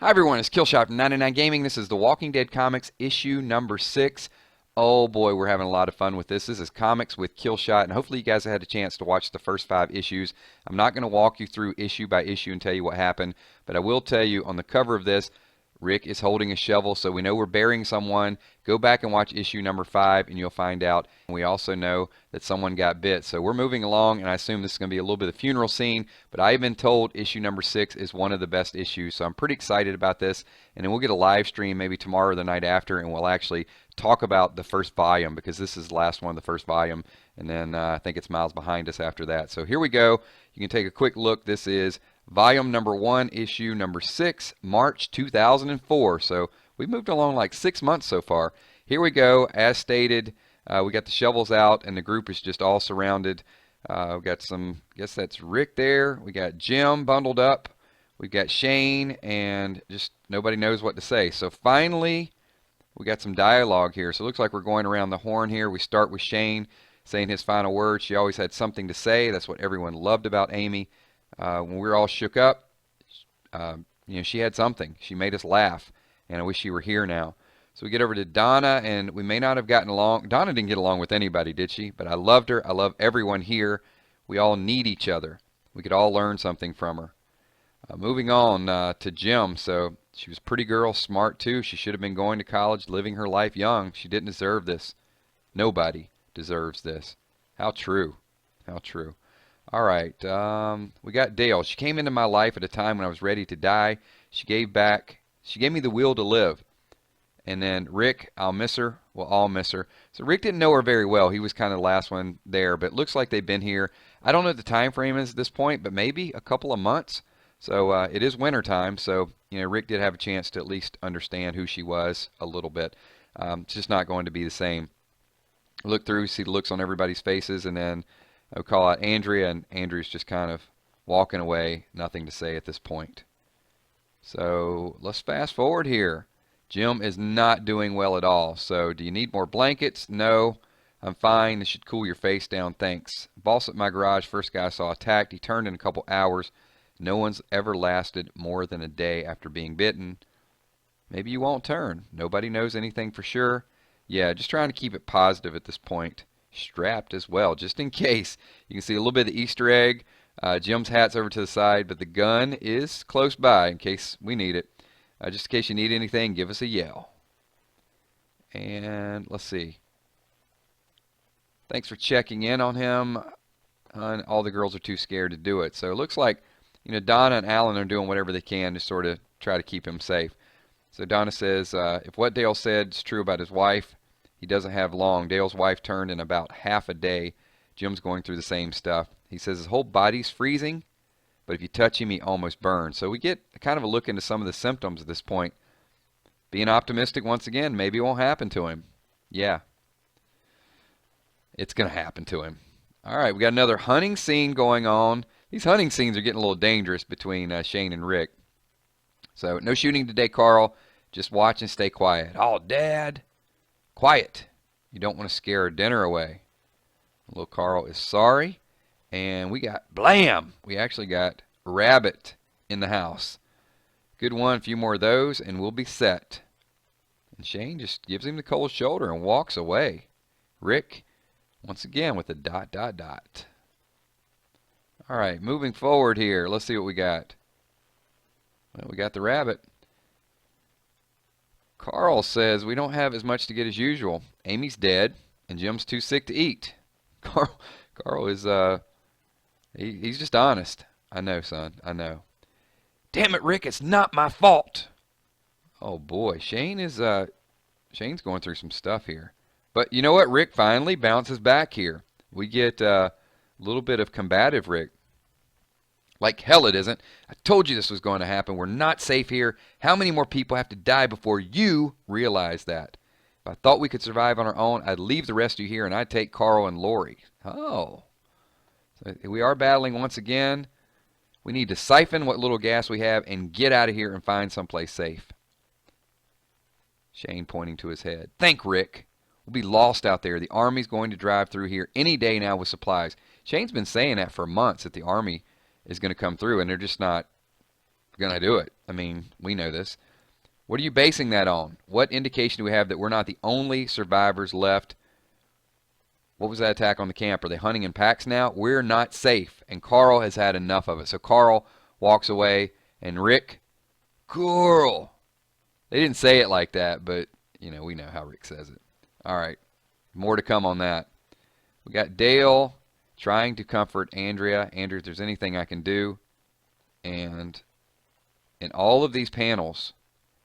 Hi everyone, it's Killshot from 99 Gaming. This is The Walking Dead Comics issue number 6. Oh boy, we're having a lot of fun with this. This is Comics with Killshot, and hopefully you guys have had a chance to watch the first 5 issues. I'm not going to walk you through issue by issue and tell you what happened, but I will tell you on the cover of this, Rick is holding a shovel, so we know we're burying someone. Go back and watch issue number 5 and you'll find out. We also know that someone got bit. So we're moving along, and I assume this is going to be a little bit of funeral scene, but I have been told issue number 6 is one of the best issues, so I'm pretty excited about this. And then we'll get a live stream maybe tomorrow or the night after, and we'll actually talk about the first volume, because this is the last one of the first volume, and then I think it's miles behind us after that. So here we go. You can take a quick look. This is volume number 1, issue number 6, March 2004. So we've moved along like 6 months so far. Here we go. As stated, we got the shovels out, and the group is just all surrounded. We've got some, I guess that's Rick there. We got Jim bundled up. We've got Shane, and just nobody knows what to say. So finally, we got some dialogue here. So it looks like we're going around the horn here. We start with Shane saying his final words. She always had something to say. That's what everyone loved about Amy. When we were all shook up, she had something. She made us laugh, and I wish she were here now. So we get over to Donna, and we may not have gotten along. Donna didn't get along with anybody, did she? But I loved her. I love everyone here. We all need each other. We could all learn something from her. Moving on to Jim. So she was a pretty girl, smart too. She should have been going to college, living her life young. She didn't deserve this. Nobody deserves this. How true. How true. All right, we got Dale. She came into my life at a time when I was ready to die. She gave me the will to live. And then Rick, I'll miss her. We'll all miss her. So Rick didn't know her very well. He was kind of the last one there, but it looks like they've been here. I don't know what the time frame is at this point, but maybe a couple of months. So it is winter time, so Rick did have a chance to at least understand who she was a little bit. It's just not going to be the same. Look through, see the looks on everybody's faces, and then I would call out Andrea, and Andrea's just kind of walking away, nothing to say at this point. So let's fast forward here. Jim is not doing well at all. So do you need more blankets? No, I'm fine. This should cool your face down, thanks. Boss at my garage, first guy I saw attacked. He turned in a couple hours. No one's ever lasted more than a day after being bitten. Maybe you won't turn. Nobody knows anything for sure. Yeah, just trying to keep it positive at this point. Strapped as well, just in case. You can see a little bit of the Easter egg. Jim's hat's over to the side, but the gun is close by in case we need it. Just in case you need anything, give us a yell. And let's see. Thanks for checking in on him. All the girls are too scared to do it. So it looks like Donna and Alan are doing whatever they can to sort of try to keep him safe. So Donna says, if what Dale said is true about his wife, he doesn't have long. Dale's wife turned in about half a day. Jim's going through the same stuff. He says his whole body's freezing, but if you touch him, he almost burns. So we get kind of a look into some of the symptoms at this point. Being optimistic once again, maybe it won't happen to him. Yeah, it's going to happen to him. All right, we got another hunting scene going on. These hunting scenes are getting a little dangerous between Shane and Rick. So no shooting today, Carl. Just watch and stay quiet. Oh, Dad. Quiet. You don't want to scare our dinner away. Little Carl is sorry. And we got blam. We actually got Rabbit in the house. Good one. A few more of those and we'll be set. And Shane just gives him the cold shoulder and walks away. Rick, once again with the ... All right, moving forward here. Let's see what we got. Well, we got the rabbit. Carl says we don't have as much to get as usual. Amy's dead, and Jim's too sick to eat. Carl is, he's just honest. I know, son. I know. Damn it, Rick, it's not my fault. Oh, boy. Shane's going through some stuff here. But you know what? Rick finally bounces back here. We get a little bit of combative Rick. Like hell it isn't. I told you this was going to happen. We're not safe here. How many more people have to die before you realize that? If I thought we could survive on our own, I'd leave the rest of you here and I'd take Carl and Lori. Oh. So we are battling once again. We need to siphon what little gas we have and get out of here and find someplace safe. Shane pointing to his head. Think, Rick. We'll be lost out there. The Army's going to drive through here any day now with supplies. Shane's been saying that for months, that the Army is going to come through, and they're just not going to do it. I mean, we know this. What are you basing that on? What indication do we have that we're not the only survivors left? What was that attack on the camp? Are they hunting in packs now? We're not safe, and Carl has had enough of it. So Carl walks away, and Rick, Coral. They didn't say it like that, but, you know, we know how Rick says it. All right, more to come on that. We got Dale trying to comfort Andrea. Andrea, if there's anything I can do. And in all of these panels,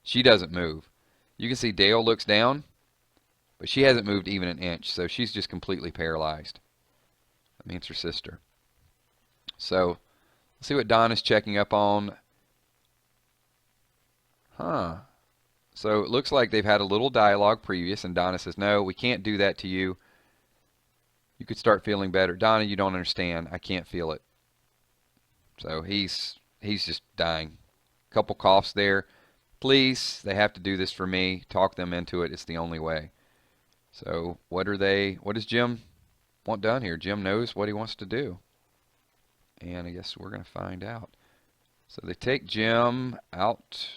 she doesn't move. You can see Dale looks down, but she hasn't moved even an inch, so she's just completely paralyzed. That means her sister. So, let's see what Donna's checking up on. So it looks like they've had a little dialogue previous, and Donna says, no, we can't do that to you. You could start feeling better. Donna, you don't understand. I can't feel it. So he's just dying. Couple coughs there. Please, they have to do this for me. Talk them into it. It's the only way. So what does Jim want done here? Jim knows what he wants to do. And I guess we're going to find out. So they take Jim out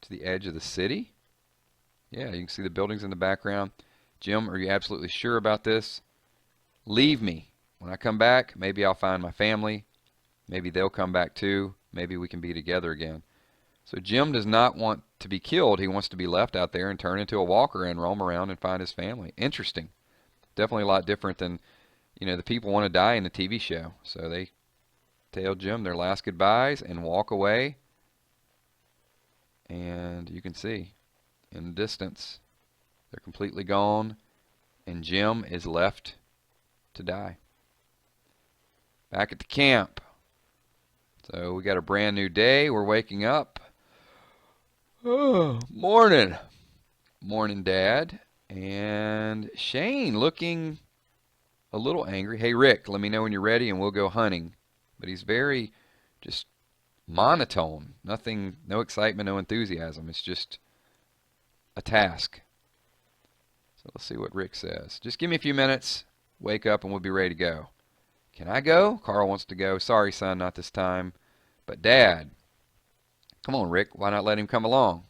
to the edge of the city. Yeah, you can see the buildings in the background. Jim, are you absolutely sure about this? Leave me. When I come back, maybe I'll find my family. Maybe they'll come back too. Maybe we can be together again. So Jim does not want to be killed. He wants to be left out there and turn into a walker and roam around and find his family. Interesting. Definitely a lot different than, you know, the people want to die in the TV show. So they tell Jim their last goodbyes and walk away. And you can see in the distance, they're completely gone. And Jim is left to die. Back at the camp. So we got a brand new day. We're waking up. Oh, morning. Morning, Dad. And Shane looking a little angry. Hey, Rick, let me know when you're ready and we'll go hunting. But he's very just monotone. Nothing, no excitement, no enthusiasm. It's just a task. So let's see what Rick says. Just give me a few minutes. Wake up and we'll be ready to go. Can I go? Carl wants to go. Sorry, son, not this time. But Dad, come on, Rick. Why not let him come along?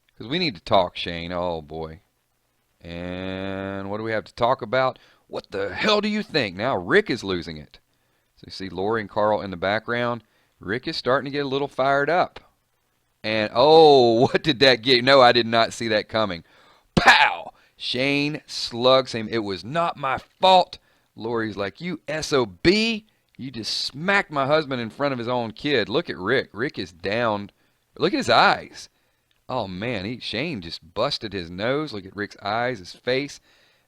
Because we need to talk, Shane. Oh, boy. And what do we have to talk about? What the hell do you think? Now Rick is losing it. So you see Lori and Carl in the background. Rick is starting to get a little fired up. And, oh, what did that get? No, I did not see that coming. Pow! Shane slugs him. It was not my fault. Lori's like, you SOB. You just smacked my husband in front of his own kid. Look at Rick. Rick is down. Look at his eyes. Oh, man. Shane just busted his nose. Look at Rick's eyes, his face.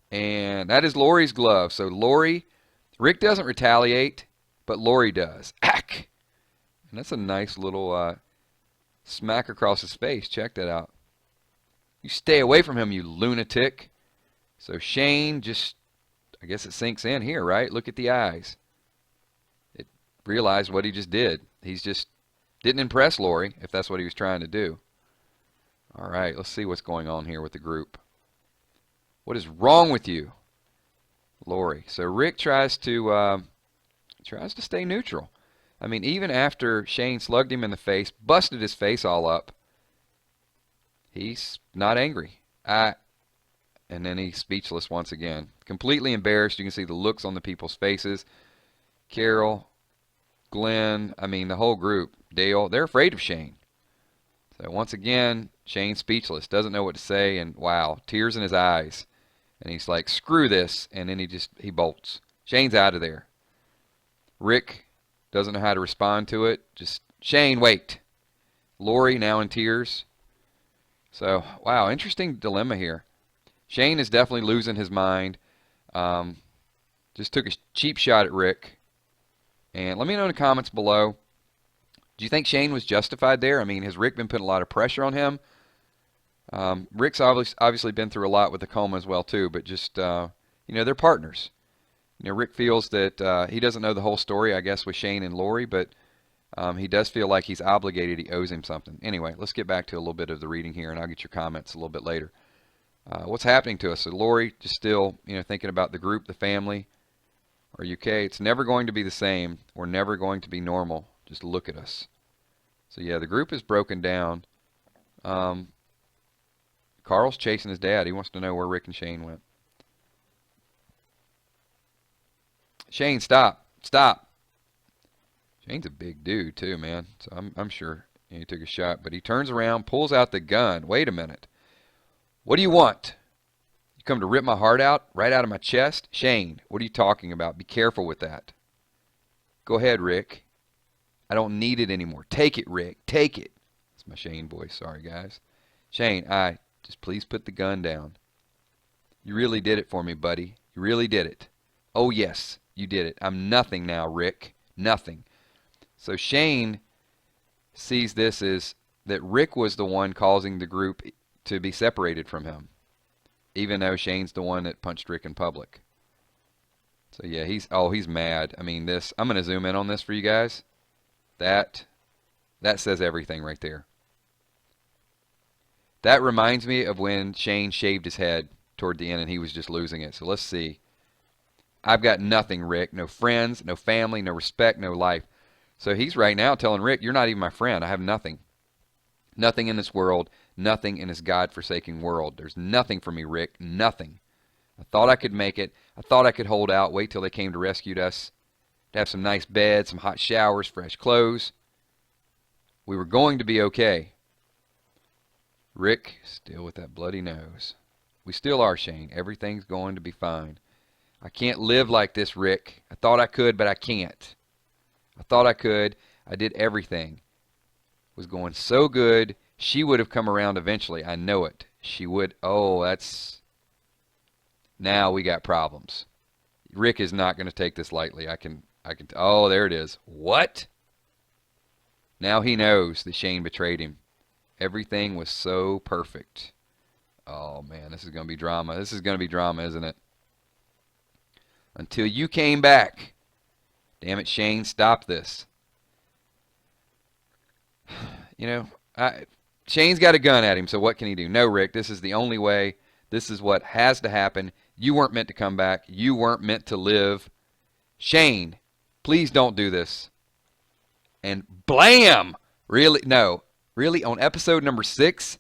And that is Lori's glove. So Rick doesn't retaliate, but Lori does. Ack! And that's a nice little smack across his face. Check that out. You stay away from him, you lunatic. So Shane just, I guess it sinks in here, right? Look at the eyes. It realized what he just did. He's just didn't impress Lori, if that's what he was trying to do. All right, let's see what's going on here with the group. What is wrong with you, Lori? So Rick tries to stay neutral. I mean, even after Shane slugged him in the face, busted his face all up, he's not angry. And then he's speechless once again. Completely embarrassed. You can see the looks on the people's faces. Carol, Glenn, I mean the whole group, Dale, they're afraid of Shane. So once again, Shane's speechless, doesn't know what to say, and wow, tears in his eyes. And he's like, screw this, and then he bolts. Shane's out of there. Rick doesn't know how to respond to it. Just, Shane, wait. Lori now in tears. So, wow, interesting dilemma here. Shane is definitely losing his mind. Just took a cheap shot at Rick. And let me know in the comments below, do you think Shane was justified there? I mean, has Rick been putting a lot of pressure on him? Rick's obviously been through a lot with the coma as well, too, but just, you know, they're partners. You know, Rick feels that he doesn't know the whole story, I guess, with Shane and Lori, but he does feel like he's obligated. He owes him something. Anyway, let's get back to a little bit of the reading here, and I'll get your comments a little bit later. What's happening to us? So Lori just still, you know, thinking about the group, the family. Are you okay? It's never going to be the same. We're never going to be normal. Just look at us. So yeah, the group is broken down. Carl's chasing his dad. He wants to know where Rick and Shane went. Shane, stop. Stop. Shane's a big dude too, man. So I'm sure he took a shot, but he turns around, pulls out the gun. Wait a minute. What do you want? You come to rip my heart out, right out of my chest? Shane, what are you talking about? Be careful with that. Go ahead, Rick. I don't need it anymore. Take it, Rick. Take it. That's my Shane voice. Sorry, guys. Shane, just please put the gun down. You really did it for me, buddy. You really did it. Oh, yes, you did it. I'm nothing now, Rick. Nothing. So Shane sees this as that Rick was the one causing the group to be separated from him, even though Shane's the one that punched Rick in public. So yeah, he's mad. I mean, this, I'm going to zoom in on this for you guys. That says everything right there. That reminds me of when Shane shaved his head toward the end and he was just losing it. So let's see. I've got nothing, Rick. No friends, no family, no respect, no life. So he's right now telling Rick, you're not even my friend. I have nothing. Nothing in this world. Nothing in this God-forsaken world. There's nothing for me, Rick. Nothing. I thought I could make it. I thought I could hold out, wait till they came to rescue us. To have some nice beds, some hot showers, fresh clothes. We were going to be okay. Rick, still with that bloody nose. We still are, Shane. Everything's going to be fine. I can't live like this, Rick. I thought I could, but I can't. I thought I could. I did everything. It was going so good. She would have come around eventually. I know it. She would. Oh, that's... Now we got problems. Rick is not going to take this lightly. I can. Oh, there it is. What? Now he knows that Shane betrayed him. Everything was so perfect. Oh, man, this is going to be drama. This is going to be drama, isn't it? Until you came back. Damn it, Shane, stop this. You know, Shane's got a gun at him, so what can he do? No, Rick, this is the only way. This is what has to happen. You weren't meant to come back. You weren't meant to live. Shane, please don't do this. And blam! Really? No. Really? On episode number 6?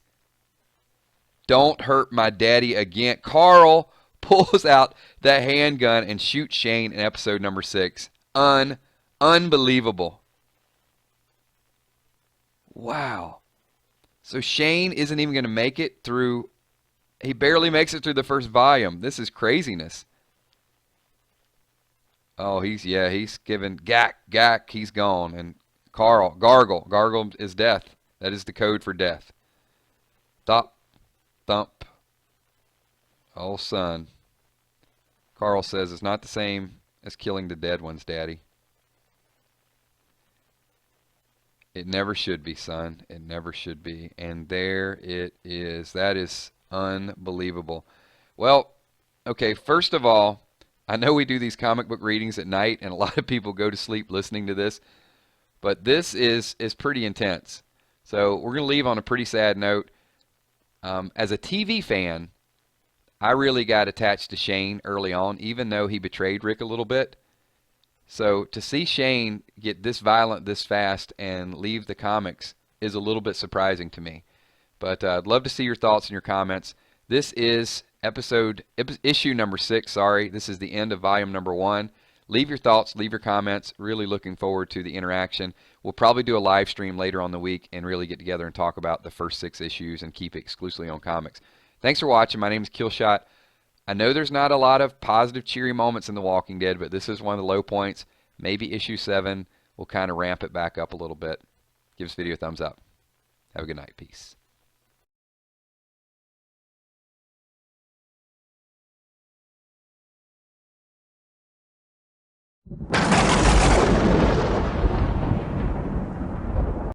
Don't hurt my daddy again. Carl pulls out the handgun and shoots Shane in episode number 6. Unbelievable. Wow. So Shane isn't even going to make it through. He barely makes it through the first volume. This is craziness. Oh, he's given gack, he's gone. And gargle is death. That is the code for death. Thump. Oh, son. Carl says it's not the same as killing the dead ones, Daddy. It never should be, son. It never should be. And there it is. That is unbelievable. Well, okay, first of all, I know we do these comic book readings at night, and a lot of people go to sleep listening to this, but this is pretty intense. So we're going to leave on a pretty sad note. As a TV fan, I really got attached to Shane early on, even though he betrayed Rick a little bit. So to see Shane get this violent this fast and leave the comics is a little bit surprising to me. But I'd love to see your thoughts and your comments. This is issue number 6. Sorry, this is the end of volume number 1. Leave your thoughts, leave your comments. Really looking forward to the interaction. We'll probably do a live stream later on the week and really get together and talk about the first 6 issues and keep it exclusively on comics. Thanks for watching. My name is Killshot. I know there's not a lot of positive, cheery moments in The Walking Dead, but this is one of the low points. Maybe issue 7 will kind of ramp it back up a little bit. Give this video a thumbs up. Have a good night. Peace.